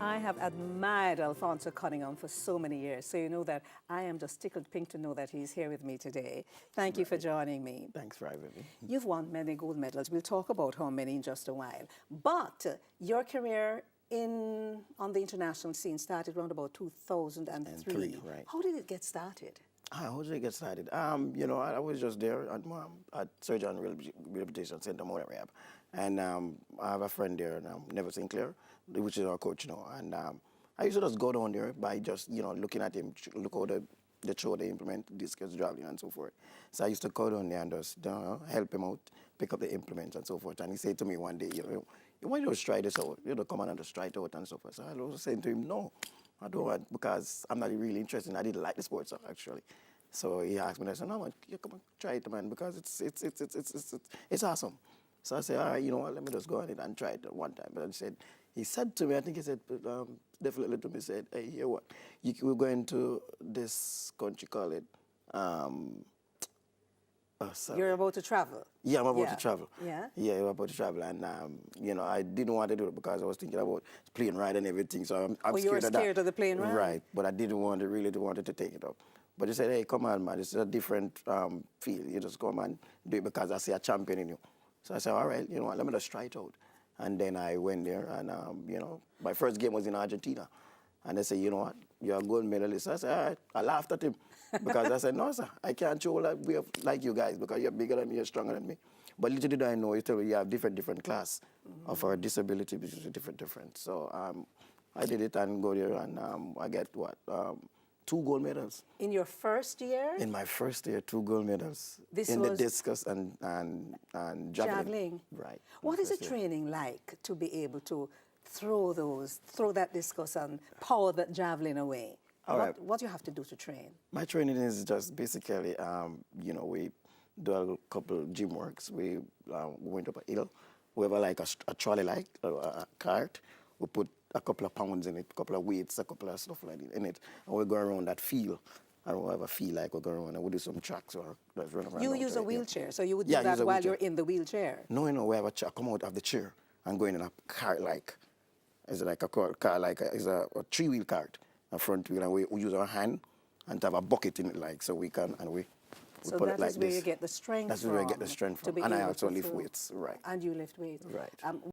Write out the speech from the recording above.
I have admired Alphanso Cunningham for so many years, so you know that I am just tickled pink to know that he's here with me today. Thank you for joining me. Thanks for having me. You've won many gold medals. We'll talk about how many in just a while. But your career on the international scene started around about 2003. Right. How did it get started? How did it get started? You know, I was just there at Surgeon Rehabilitation Center, Mount Rehab. And I have a friend there, Never Sinclair, which is our coach now. And I used to just go down there by just, you know, looking at him, look how the show they implement, discus javelin and so forth. So I used to go down there and just help him out, pick up the implements and so forth. And he said to me one day, you know, why don't you just try this out? You know, come on and just try it out and so forth. So I was saying to him, no, I don't want, because I'm not really interested. I didn't like the sport, actually. So he asked me, I said, no, man, you come on, try it, man, because it's awesome. So I said, all right, you know what, let me just go on it and try it one time. But he said to me, I think he said, definitely to me, said, hey, hear what, we're going to this country, call it, You're about to travel? Yeah, I'm about to travel. Yeah? Yeah, I'm about to travel. And, you know, I didn't want to do it because I was thinking about plane ride and everything. So I'm scared you were of that. scared of the plane ride? Right, but I didn't want to, really wanted to take it up. But he said, hey, come on, man, it's a different feel. You just come and do it because I see a champion in you. So I said, all right, you know what, let me just try it out. And then I went there and, you know, my first game was in Argentina. And they said, you know what, you're a gold medalist. I said, all right. I laughed at him because I said, no, sir, I can't show like you guys because you're bigger than me, you're stronger than me. But little did I know, you have different class of our disability, which is different. So I did it and go there and I get what, 2 gold medals. In your first year? In my first year, 2 gold medals. In the discus and javelin. Javelin. Right. What is the training like to be able to throw that discus and power that javelin away? What do you have to do to train? My training is just basically, you know, we do a couple gym works. We went up a hill. We have like a trolley, like a cart. We put a couple of pounds in it, a couple of weights, a couple of stuff like that in it, and we go around that field. I don't ever feel like we go around and we do some tracks or just run around. You use a wheelchair, so you would do that while you're in the wheelchair? No, we have a chair. Come out of the chair and go in a cart like. It's like a car, like it's a 3-wheel cart, a front wheel, and we use our hand and have a bucket in it, like, so we can, and we put it like this. So that is where you get the strength from. That's where I get the strength from. And I also lift weights, right. And you lift weights. Right.